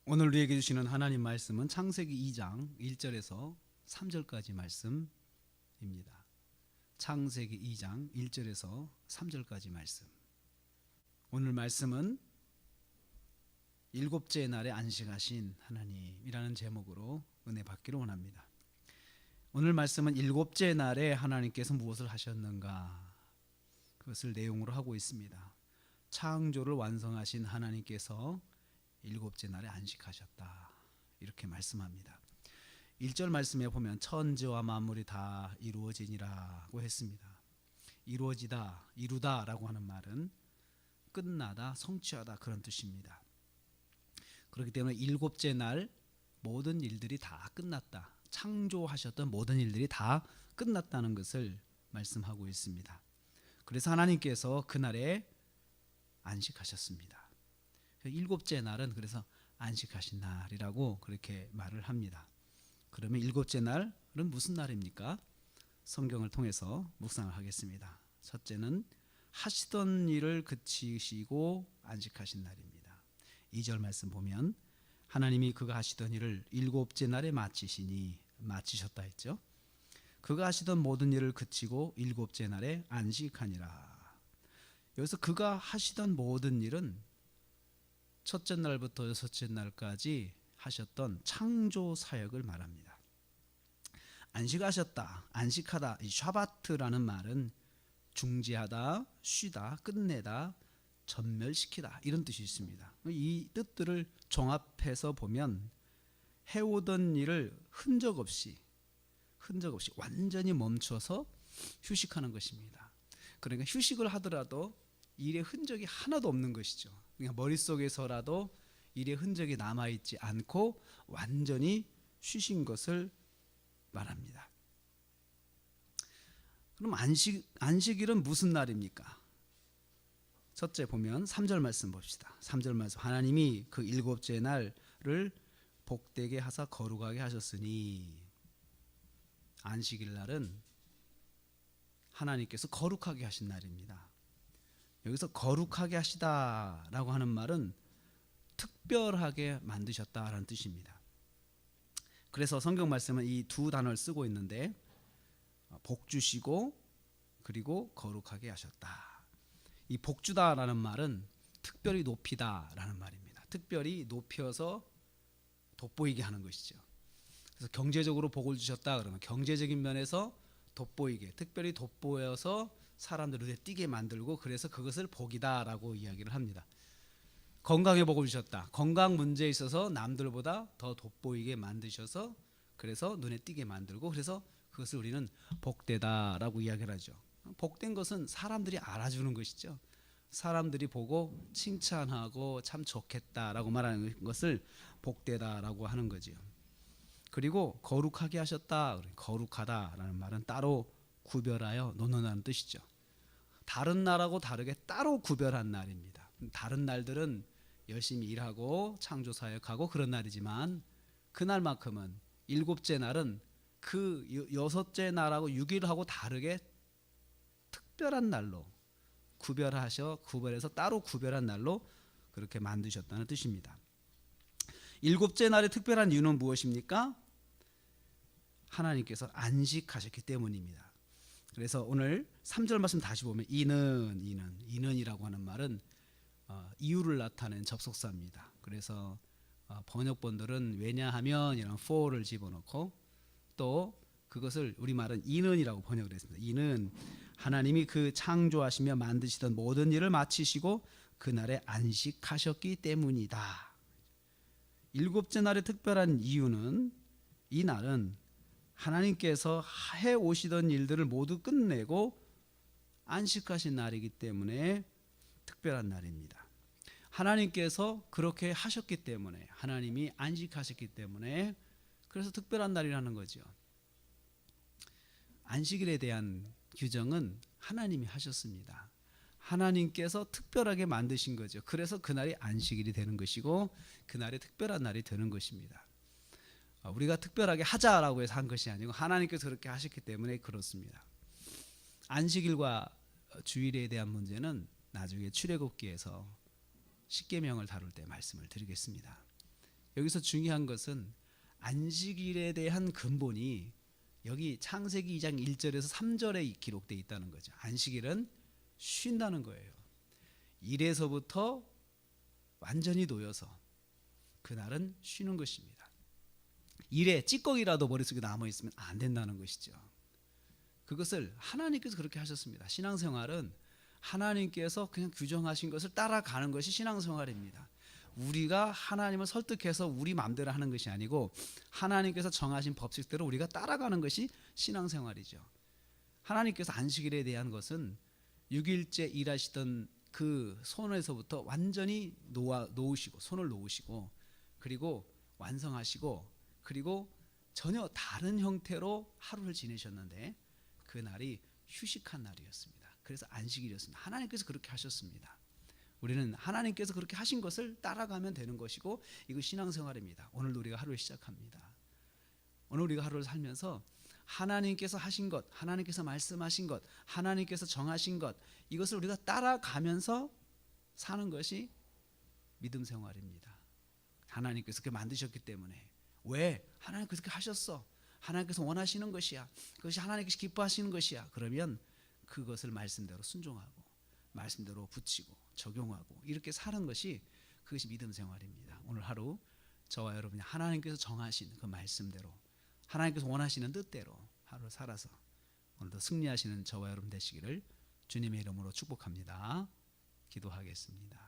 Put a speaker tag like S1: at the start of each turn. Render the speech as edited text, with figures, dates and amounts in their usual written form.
S1: 오늘 우리에게 주시는 하나님 말씀은 창세기 2장 1절에서 3절까지 말씀입니다. 창세기 2장 1절에서 3절까지 말씀. 오늘 말씀은 일곱째 날에 안식하신 하나님이라는 제목으로 은혜 받기를 원합니다. 오늘 말씀은 일곱째 날에 하나님께서 무엇을 하셨는가, 그것을 내용으로 하고 있습니다. 창조를 완성하신 하나님께서 일곱째 날에 안식하셨다, 이렇게 말씀합니다. 1절 말씀에 보면 천지와 만물이 다 이루어지니라고 했습니다. 이루어지다, 이루다라고 하는 말은 끝나다, 성취하다, 그런 뜻입니다. 그렇기 때문에 일곱째 날 모든 일들이 다 끝났다, 창조하셨던 모든 일들이 다 끝났다는 것을 말씀하고 있습니다. 그래서 하나님께서 그날에 안식하셨습니다. 일곱째 날은 그래서 안식하신 날이라고 그렇게 말을 합니다. 그러면 일곱째 날은 무슨 날입니까? 성경을 통해서 묵상을 하겠습니다. 첫째는 하시던 일을 그치시고 안식하신 날입니다. 2절 말씀 보면 하나님이 그가 하시던 일을 일곱째 날에 마치셨다 했죠. 그가 하시던 모든 일을 그치고 일곱째 날에 안식하니라. 여기서 그가 하시던 모든 일은 첫째 날부터 여섯째 날까지 하셨던 창조 사역을 말합니다. 안식하셨다, 안식하다, 이 샤바트라는 말은 중지하다, 쉬다, 끝내다, 전멸시키다, 이런 뜻이 있습니다. 이 뜻들을 종합해서 보면 해오던 일을 흔적 없이 완전히 멈춰서 휴식하는 것입니다. 그러니까 휴식을 하더라도 일의 흔적이 하나도 없는 것이죠. 그러니까 머릿속에서라도 일의 흔적이 남아있지 않고 완전히 쉬신 것을 말합니다. 그럼 안식일은 무슨 날입니까? 첫째 보면 3절 말씀 봅시다. 3절 말씀, 하나님이 그 일곱째 날을 복되게 하사 거룩하게 하셨으니, 안식일 날은 하나님께서 거룩하게 하신 날입니다. 여기서 거룩하게 하시다라고 하는 말은 특별하게 만드셨다라는 뜻입니다. 그래서 성경 말씀은 이 두 단어를 쓰고 있는데, 복 주시고 그리고 거룩하게 하셨다. 이 복 주다라는 말은 특별히 높이다라는 말입니다. 특별히 높여서 돋보이게 하는 것이죠. 그래서 경제적으로 복을 주셨다 그러면 경제적인 면에서 돋보이게, 특별히 돋보여서 사람들 눈에 띄게 만들고, 그래서 그것을 복이다라고 이야기를 합니다. 건강에 복을 주셨다, 건강 문제에 있어서 남들보다 더 돋보이게 만드셔서 그래서 눈에 띄게 만들고, 그래서 그것을 우리는 복되다라고 이야기를 하죠. 복된 것은 사람들이 알아주는 것이죠. 사람들이 보고 칭찬하고 참 좋겠다라고 말하는 것을 복되다라고 하는 거죠. 그리고 거룩하게 하셨다, 거룩하다라는 말은 따로 구별하여 놓는다는 뜻이죠. 다른 날하고 다르게 따로 구별한 날입니다. 다른 날들은 열심히 일하고 창조 사역하고 그런 날이지만, 그날만큼은 일곱째 날은 그 여섯째 날하고 6일하고 다르게 특별한 날로 구별해서 따로 구별한 날로 그렇게 만드셨다는 뜻입니다. 일곱째 날의 특별한 이유는 무엇입니까? 하나님께서 안식하셨기 때문입니다. 그래서 오늘 3절 말씀 다시 보면 이는이라고 하는 말은 이유를 나타낸 접속사입니다. 그래서 번역본들은 왜냐하면 이런 for를 집어넣고, 또 그것을 우리말은 이는이라고 번역을 했습니다. 이는 하나님이 그 창조하시며 만드시던 모든 일을 마치시고 그날에 안식하셨기 때문이다. 일곱째 날의 특별한 이유는, 이 날은 하나님께서 해오시던 일들을 모두 끝내고 안식하신 날이기 때문에 특별한 날입니다. 하나님께서 그렇게 하셨기 때문에, 하나님이 안식하셨기 때문에 그래서 특별한 날이라는 거죠. 안식일에 대한 규정은 하나님이 하셨습니다. 하나님께서 특별하게 만드신 거죠. 그래서 그날이 안식일이 되는 것이고 그날이 특별한 날이 되는 것입니다. 우리가 특별하게 하자라고 해서 한 것이 아니고 하나님께서 그렇게 하셨기 때문에 그렇습니다. 안식일과 주일에 대한 문제는 나중에 출애굽기에서 십계명을 다룰 때 말씀을 드리겠습니다. 여기서 중요한 것은 안식일에 대한 근본이 여기 창세기 2장 1절에서 3절에 기록되어 있다는 거죠. 안식일은 쉰다는 거예요. 일에서부터 완전히 놓여서 그날은 쉬는 것입니다. 일에 찌꺼기라도 머릿속에 남아있으면 안 된다는 것이죠. 그것을 하나님께서 그렇게 하셨습니다. 신앙생활은 하나님께서 그냥 규정하신 것을 따라가는 것이 신앙생활입니다. 우리가 하나님을 설득해서 우리 마음대로 하는 것이 아니고 하나님께서 정하신 법칙대로 우리가 따라가는 것이 신앙생활이죠. 하나님께서 안식일에 대한 것은 6일째 일하시던 그 손에서부터 완전히 놓으시고 손을 놓으시고 그리고 완성하시고 그리고 전혀 다른 형태로 하루를 지내셨는데 그 날이 휴식한 날이었습니다. 그래서 안식일이었습니다. 하나님께서 그렇게 하셨습니다. 우리는 하나님께서 그렇게 하신 것을 따라가면 되는 것이고 이거 신앙생활입니다. 오늘도 우리가 하루를 시작합니다. 오늘 우리가 하루를 살면서 하나님께서 하신 것, 하나님께서 말씀하신 것, 하나님께서 정하신 것 이것을 우리가 따라가면서 사는 것이 믿음 생활입니다. 하나님께서 그렇게 만드셨기 때문에 왜? 하나님께서 그렇게 하셨어. 하나님께서 원하시는 것이야. 그것이 하나님께서 기뻐하시는 것이야. 그러면 그것을 말씀대로 순종하고 말씀대로 붙이고 적용하고 이렇게 사는 것이 그것이 믿음 생활입니다. 오늘 하루 저와 여러분이 하나님께서 정하신 그 말씀대로 하나님께서 원하시는 뜻대로 하루 살아서 오늘도 승리하시는 저와 여러분 되시기를 주님의 이름으로 축복합니다. 기도하겠습니다.